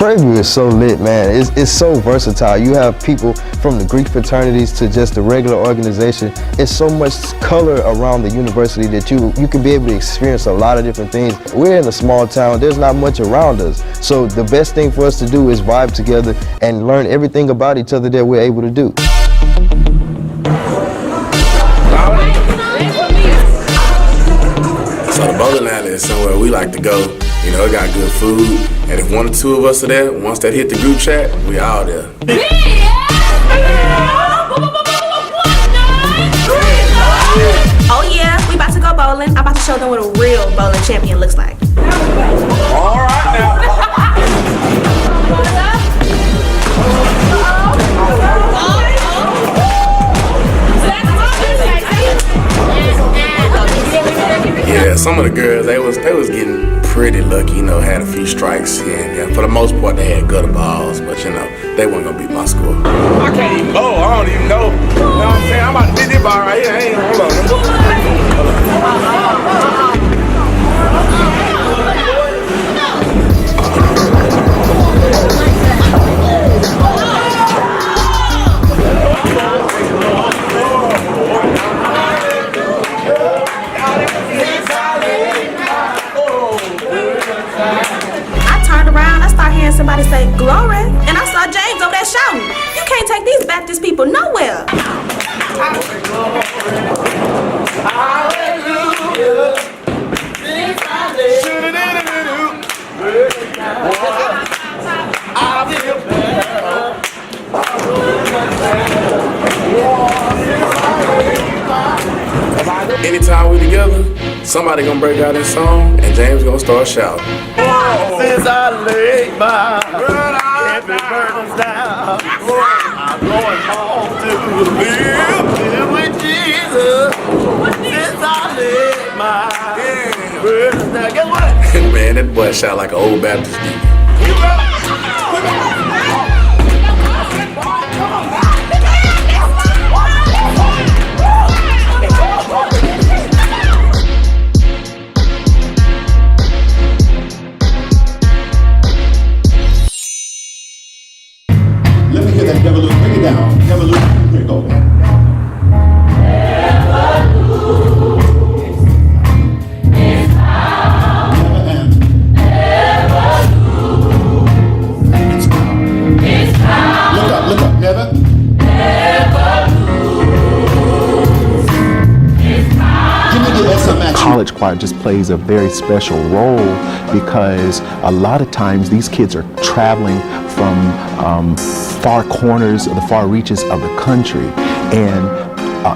Prairie is so lit, man. It's so versatile. You have people from the Greek fraternities to just the regular organization. It's so much color around the university that you can be able to experience a lot of different things. We're in a small town. There's not much around us. So the best thing for us to do is vibe together and learn everything about each other that we're able to do. So the bowling alley is somewhere we like to go. You know, it got good food, and if 1 or 2 of us are there, once that hit the group chat, we all there. Oh yeah, we about to go bowling. I'm about to show them what a real bowling champion looks like. All right now. Yeah, some of the girls, they was getting pretty lucky, you know, had a few strikes here and there. For the most part, they had gutter balls, but you know, they weren't gonna beat my score. I can't even bowl, I don't even know. You know what I'm saying? I'm about to hit this ball right here. I ain't gonna hold on. Somebody say glory, and I saw James over there shouting. You can't take these Baptist people nowhere. Anytime we together, somebody gonna break out this song, and James gonna start shouting. Since I laid my heavy burdens down, I'm going home to live with Jesus. Since I laid my burdens down, guess what? Man, that boy shout like an old Baptist dude. Never lose, bring it down. Never lose, here it goes. Never lose, it's power. Never lose, it's power. Look up, never. Never lose, it's power. Give me the SMX. College choir just plays a very special role because a lot of times these kids are traveling from far corners, the far reaches of the country, and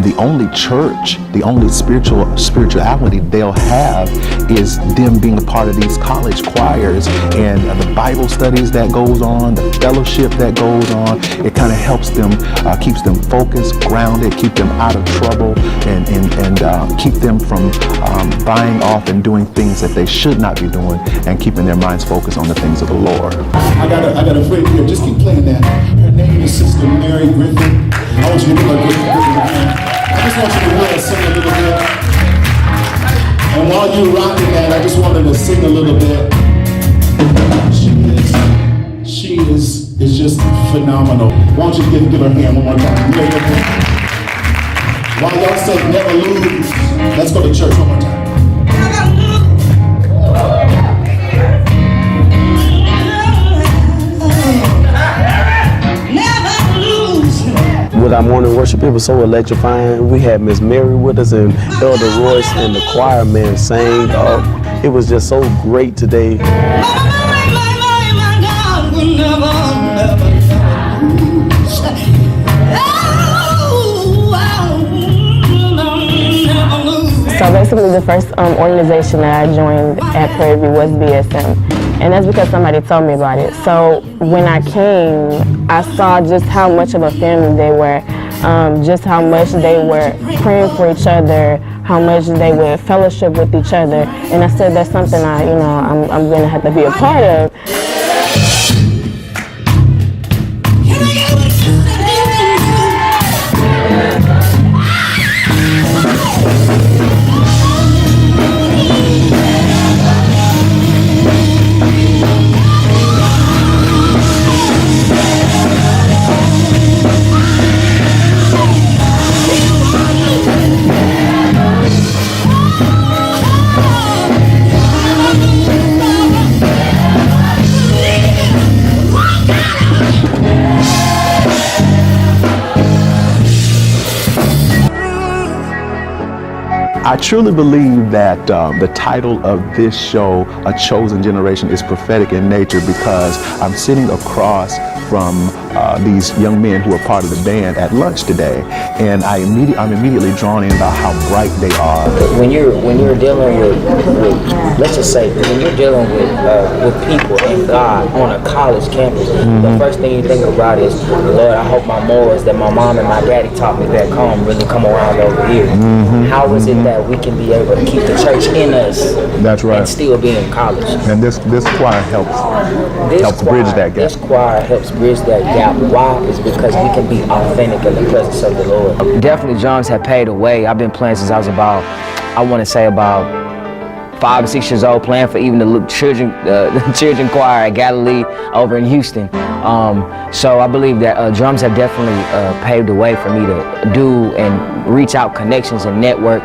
the only church, the only spirituality they'll have is them being a part of these college choirs, and the Bible studies that goes on, the fellowship that goes on. It kind of helps them, keeps them focused, grounded, keep them out of trouble, and keep them from buying off and doing things that they should not be doing, and keeping their minds focused on the things of the Lord. I got a friend here. Just keep playing that. Her name is Sister Mary Griffin. I want you to give her a good hand. I just want you to hear her sing a little bit. And while you're rocking that, I just wanted to sing a little bit. She is just phenomenal. Why don't you give her a hand one more time? While y'all say never lose, let's go to church one more time. With our morning worship, it was so electrifying. We had Miss Mary with us and Elder Royce and the choir man sang. It was just so great today. So basically the first organization that I joined at Prairie was BSM. And that's because somebody told me about it. So when I came, I saw just how much of a family they were, just how much they were praying for each other, how much they would fellowship with each other. And I said that's something I'm going to have to be a part of. I truly believe that the title of this show, A Chosen Generation, is prophetic in nature because I'm sitting across from these young men who are part of the band at lunch today, and I'm immediately drawn in about how bright they are. When you're dealing with let's just say when you're dealing with people and God on a college campus, the first thing you think about is, Lord, I hope my morals that my mom and my daddy taught me back home really come around over here. How is it that we can be able to keep the church in us? That's right. And still be in college? And this choir helps bridge that gap. This choir helps bridge that gap. Why? Is because we can be authentic in the presence of the Lord. Definitely drums have paved the way. I've been playing since I was about 5 or 6 years old, playing for even the children choir at Galilee over in Houston. So I believe that drums have definitely paved the way for me to do and reach out connections and network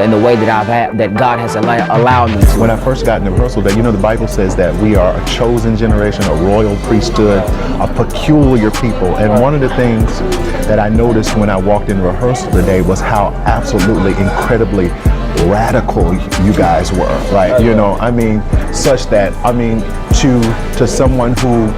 in the way that God has allowed me to. When I first got into rehearsal, that the Bible says that we are a chosen generation, a royal priesthood, a peculiar people. And one of the things that I noticed when I walked in rehearsal today was how absolutely incredibly radical you guys were, right? Such that, to someone who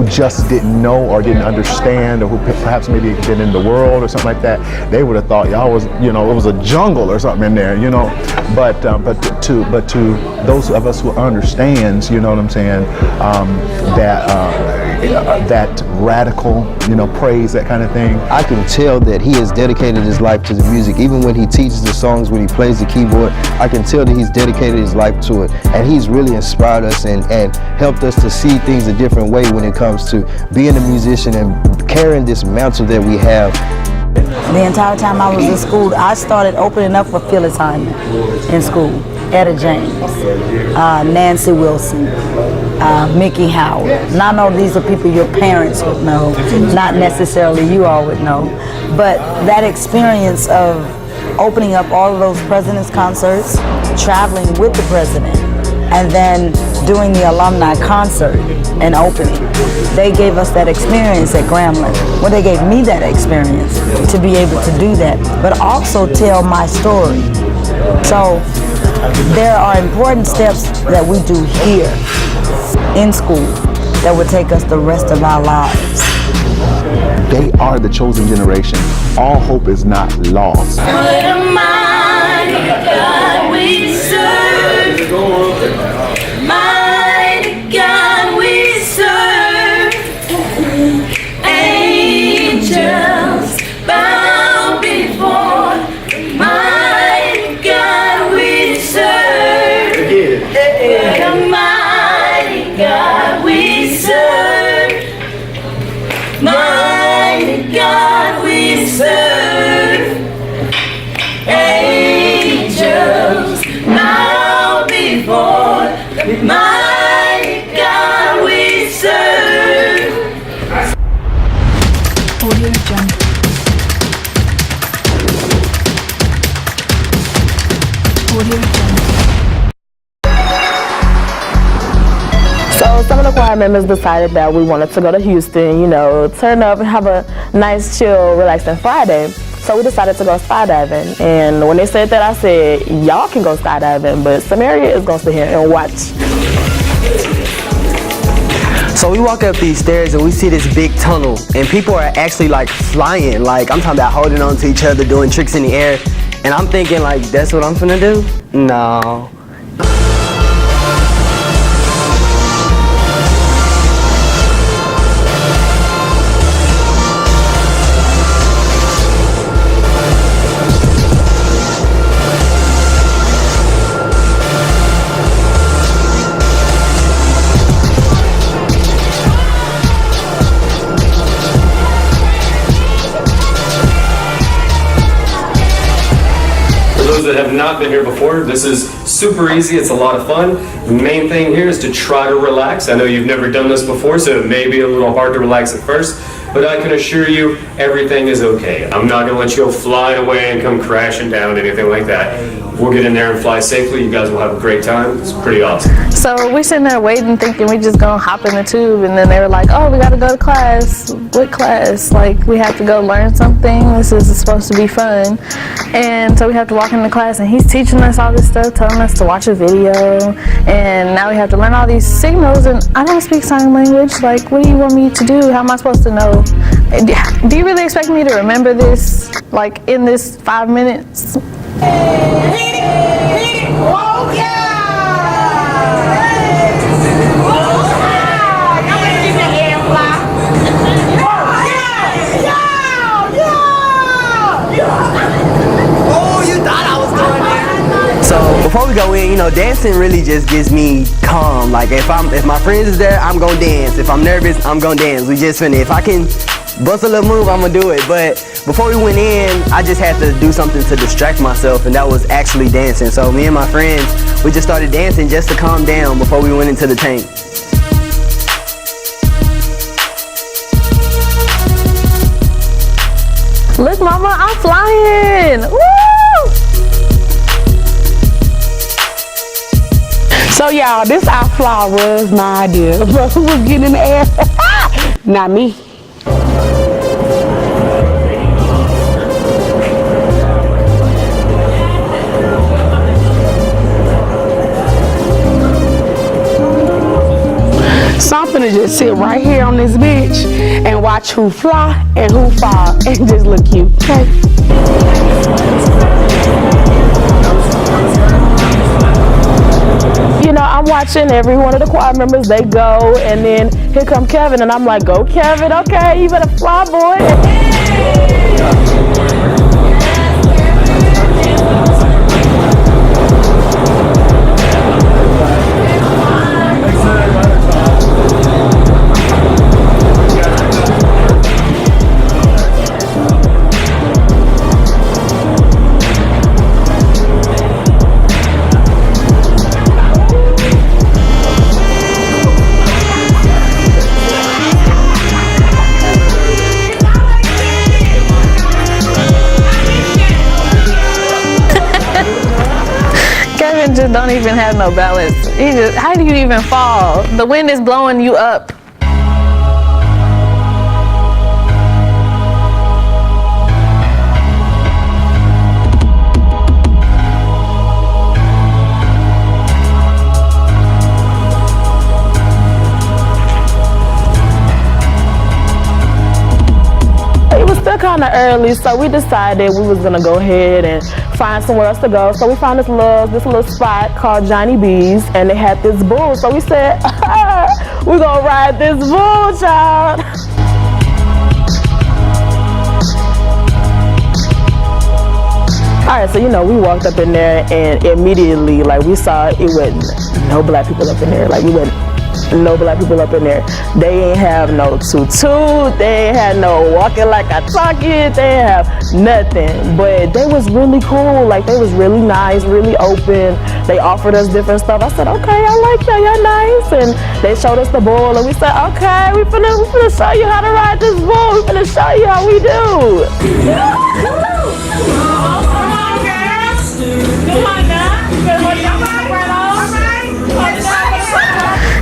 just didn't know or didn't understand, or who perhaps maybe been in the world or something like that, they would have thought y'all was, it was a jungle or something in there, But to those of us who understands, that radical, praise, that kind of thing. I can tell that he has dedicated his life to the music. Even when he teaches the songs, when he plays the keyboard, I can tell that he's dedicated his life to it. And he's really inspired us and helped us to see things a different way when it comes to being a musician and carrying this mantle that we have. The entire time I was in school, I started opening up for Phyllis Hyman in school. Etta James, Nancy Wilson, Mickey Howard. And I know these are people your parents would know, not necessarily you all would know. But that experience of opening up all of those president's concerts, traveling with the president, and then doing the alumni concert and opening. They gave us that experience at Grambling. Well, they gave me that experience to be able to do that, but also tell my story. So there are important steps that we do here in school that would take us the rest of our lives. They are the chosen generation. All hope is not lost. What a mighty God we serve. Mighty God we serve. Angels bow before the mighty God we serve. What a mighty God we serve. Mighty God we serve. Angels bow before the mighty God we serve. Audio Jungle. Audio Jungle. So some of the choir members decided that we wanted to go to Houston, turn up and have a nice, chill, relaxing Friday. So we decided to go skydiving. And when they said that, I said, y'all can go skydiving, but Samaria is gonna sit here and watch. So we walk up these stairs and we see this big tunnel, and people are actually flying. I'm talking about holding on to each other, doing tricks in the air. And I'm thinking that's what I'm finna do? No. That have not been here before, this is super easy. It's a lot of fun. The main thing here is to try to relax. I know you've never done this before, so it may be a little hard to relax at first, but I can assure you everything is okay. I'm not going to let you go flying away and come crashing down, anything like that. We'll get in there and fly safely. You guys will have a great time. It's pretty awesome. So we sitting there waiting, thinking we just gonna hop in the tube, and then they were like, "Oh, we gotta go to class." What class? Like, we have to go learn something. This is supposed to be fun, and so we have to walk into class, and he's teaching us all this stuff, telling us to watch a video, and now we have to learn all these signals. And I don't speak sign language. Like, what do you want me to do? How am I supposed to know? Do you really expect me to remember this, like, in this 5 minutes? So before we go in, you know, dancing really just gives me calm. Like if my friends is there, I'm gonna dance. If I'm nervous, I'm gonna dance. We just finna, if I can bust a little move, I'm gonna do it. But before we went in, I just had to do something to distract myself, and that was actually dancing. So me and my friends, we just started dancing just to calm down before we went into the tank. Look, mama, I'm flying. Woo! So y'all, this I fly was my idea. But who was getting in the air? Not me. So I'm finna just sit right here on this bench and watch who fly and who fall and just look cute, okay? You know, I'm watching every one of the choir members, they go, and then here come Kevin, and I'm like, go Kevin, okay, you better fly, boy. Just don't even have no balance. How do you even fall? The wind is blowing you up. It was still kind of early, so we decided we was gonna go ahead and find somewhere else to go. So we found this little spot called Johnny B's, and they had this bull. So we said, we're gonna ride this bull, child. All right, so you know, we walked up in there, and immediately, like, we saw it wasn't no black people up in there. Like, we went. No black people up in there. They ain't have no tutu. They ain't had no walking like I talk it. They ain't have nothing. But they was really cool. Like, they was really nice, really open. They offered us different stuff. I said, okay, I like y'all. Y'all nice. And they showed us the bull, and we said, okay, we finna show you how to ride this bull. We finna show you how we do.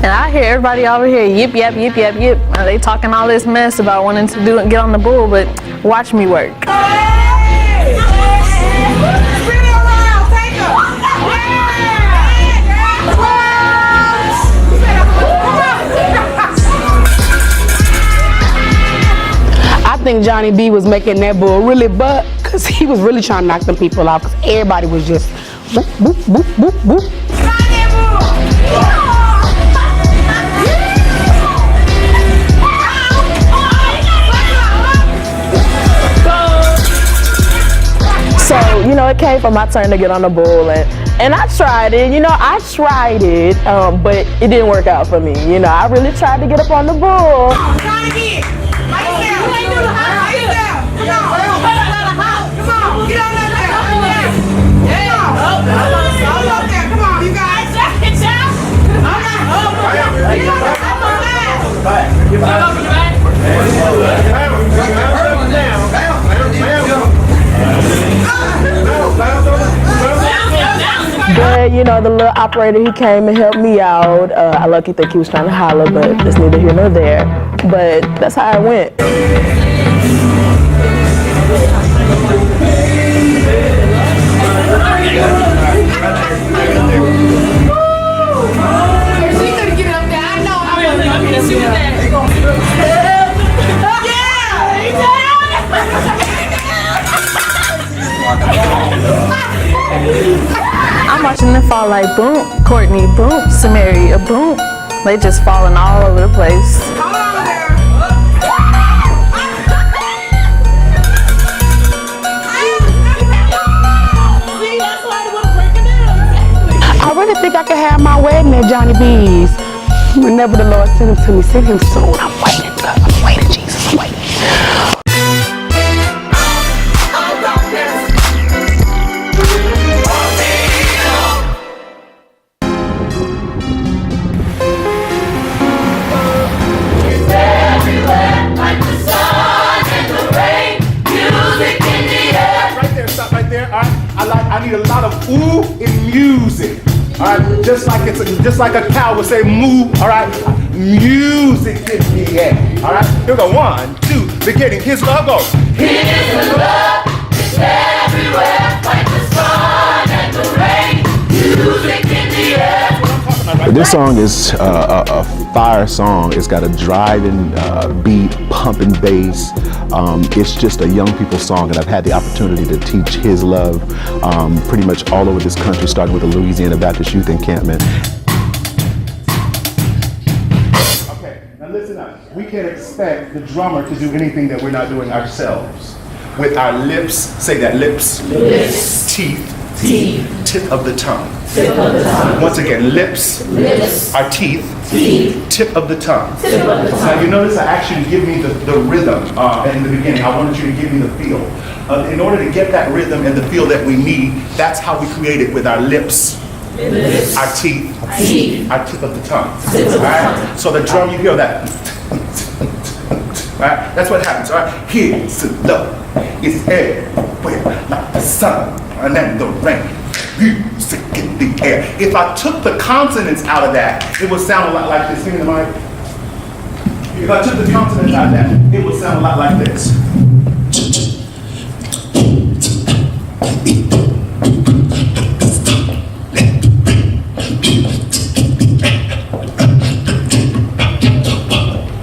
And I hear everybody over here yip, yap, yip, yap, yip. They talking all this mess about wanting to do and get on the bull, but watch me work. I think Johnny B was making that bull really buck, because he was really trying to knock them people off, because everybody was just boop, boop, boop, boop, boop. So, you know, it came for my turn to get on the bull, and I tried it. You know, I tried it, but it didn't work out for me. You know, I really tried to get up on the bull. you know, the little operator, he came and helped me out. I lucky think he was trying to holler, but it's neither here nor there. But that's how it went. I'm watching them fall like boom, Courtney, boom, Samari, a boom. They just falling all over the place. I really think I could have my wedding at Johnny B's. Whenever the Lord send him to me, send him soon. I'm waiting, God. I'm waiting, Jesus. I'm waiting. I need a lot of ooh in music. All right, just like a cow would say moo. All right, music in the air. All right, here we go. 1, 2, beginning. His love goes. His love is everywhere, like the sun and the rain. Music in the air. This song is a fire song. It's got a driving beat, pumping bass. It's just a young people's song, and I've had the opportunity to teach His Love pretty much all over this country, starting with the Louisiana Baptist Youth Encampment. Okay, now listen up. We can't expect the drummer to do anything that we're not doing ourselves. With our lips, say that, lips, Lips. teeth, Teeth. tip of the tongue. Tip of the tongue. Once again, lips, Lips. our teeth, Teeth. tip of the tongue. Tip of the tongue. Now you notice I asked you to give me the rhythm in the beginning. I wanted you to give me the feel. In order to get that rhythm and the feel that we need, that's how we create it with our lips. Lips. Our teeth, Teeth. our tip of the tongue. Tip of the All right? tongue. So the drum, you hear that. Right? That's what happens. All right? His love is everywhere, like the sun and then the rain. Music in the air. If I took the consonants out of that, it would sound a lot like this. Give me the mic. If I took the consonants out of that, it would sound a lot like this.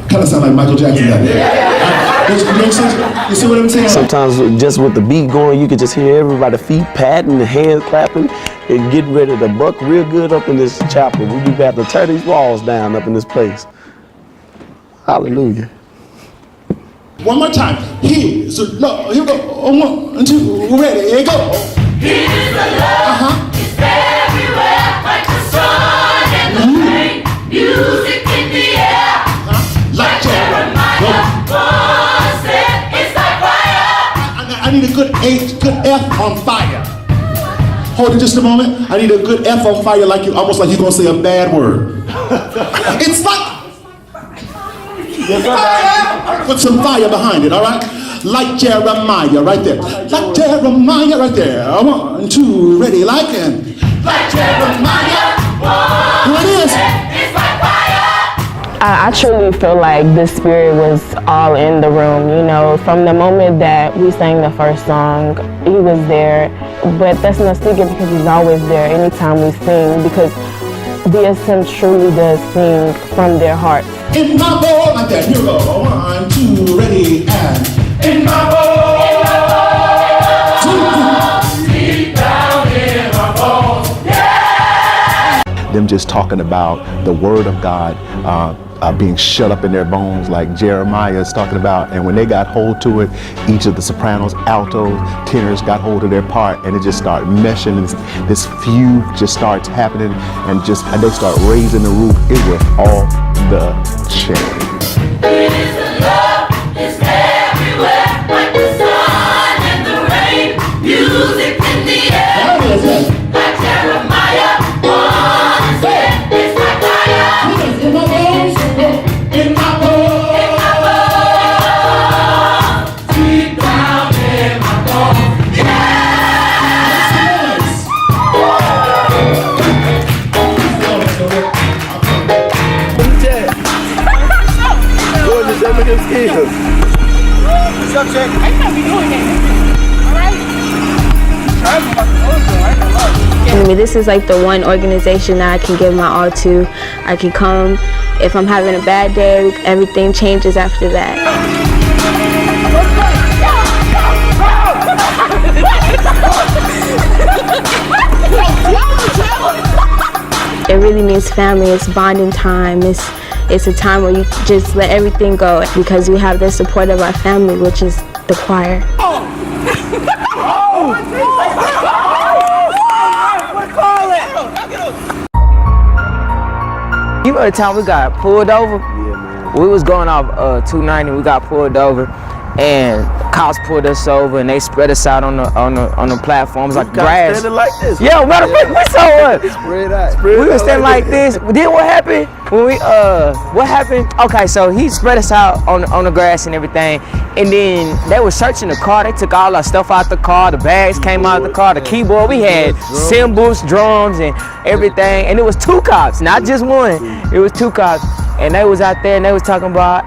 Kind of sound like Michael Jackson down there. You see what I'm saying? Sometimes just with the beat going, you can just hear everybody feet patting, the hands clapping, and getting ready to buck real good up in this chapel. We do have to tear these walls down up in this place. Hallelujah. One more time. Here's a love. Here we go. 1, 2, ready, here go. His love is everywhere, like the sun and the rain. Music in the air, like Jeremiah once said, it's like fire. I need a good F on fire. Hold it just a moment. I need a good F on fire, like you, almost like you're gonna say a bad word. It's like. Put some fire behind it, all right? Like Jeremiah, right there. Like Jeremiah, right there. 1, 2, ready, like him. Like Jeremiah once Here it is. said, it's like fire. I truly feel like the Spirit was all in the room, you know, from the moment that we sang the first song, He was there, but that's not speaking because He's always there anytime we sing, because BSM truly does sing from their hearts. In my bowl, like that, here we go. 1, 2, ready, and. In my bowl. Deep down in my bones, yeah. Them just talking about the Word of God being shut up in their bones, like Jeremiah is talking about. And when they got hold to it, each of the sopranos, altos, tenors got hold of their part, and it just started meshing. And this fugue just starts happening, and they start raising the roof. It was all the chain. His love is everywhere, like the sun and the rain. Music in the air, like Jeremiah once said, it's like fire. In my bones, in my bones. In my bones, deep down in my bones, yeah. check. I can't be doing that. I mean, this is like the one organization that I can give my all to. I can come. If I'm having a bad day, everything changes after that. It really means family. It's bonding time. It's a time where you just let everything go because we have the support of our family, which is the choir. You remember the time we got pulled over? Yeah, man. We was going off 290. We got pulled over, and cops pulled us over, and they spread us out on the platforms like grass. Standing like this. Yeah, matter of fact, we saw it. Spread out. We were standing like this. Then what happened? When we what happened? Okay, so he spread us out on the grass and everything, and then they were searching the car. They took all our stuff out the car. The bags came out of the car. The keyboard. We had cymbals, drums, and everything. And it was 2 cops, not just one. It was 2 cops. And they was out there and they was talking about,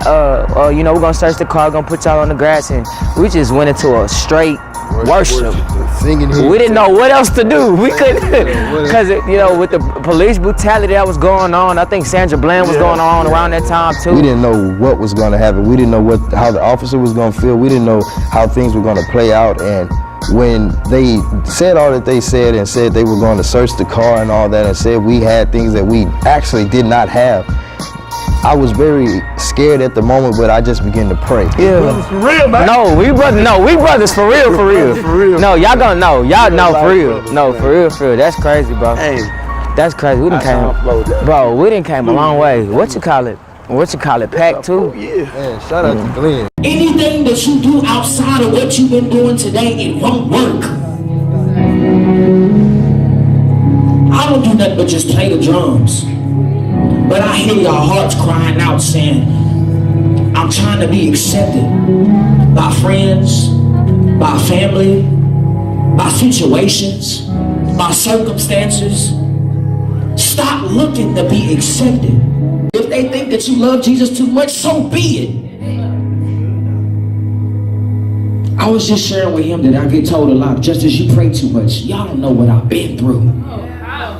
you know, we're gonna search the car, gonna put y'all on the grass, and we just went into a straight worship. Singing. We didn't know what else to do. We couldn't, because you know, with the police brutality that was going on, I think Sandra Bland was going on around that time too. We didn't know what was going to happen. We didn't know how the officer was going to feel. We didn't know how things were going to play out. And when they said all that they said and said they were going to search the car and all that and said we had things that we actually did not have, I was very scared at the moment, but I just began to pray. Yeah. For real, man. No, we brothers for real. No, y'all gonna know. Y'all know for real. No, for real. That's crazy, bro. Hey, that's crazy. We done came a long way. What you call it? Pack too? Yeah. Man, shout out to Glenn. Anything that you do outside of what you've been doing today, it won't work. I don't do nothing but just play the drums. But I hear your hearts crying out saying, I'm trying to be accepted by friends, by family, by situations, by circumstances. Stop looking to be accepted. If they think that you love Jesus too much, so be it. I was just sharing with him that I get told a lot, just as you pray too much. Y'all don't know what I've been through.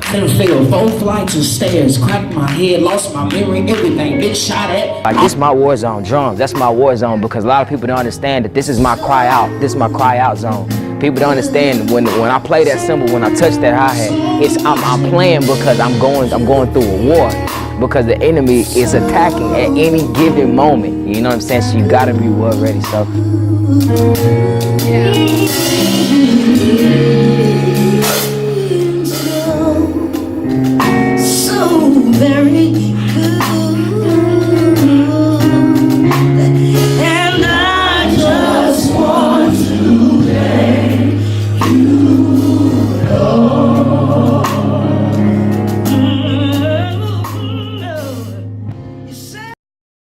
I done fell 4 flights of stairs, cracked my head, lost my memory, everything, been shot at. Like, this is my war zone, drums. That's my war zone, because a lot of people don't understand that this is my cry out. This is my cry out zone. People don't understand when I play that cymbal, when I touch that hi-hat, I'm playing because I'm going through a war, because the enemy is attacking at any given moment. You know what I'm saying? So you gotta be war ready. So. So very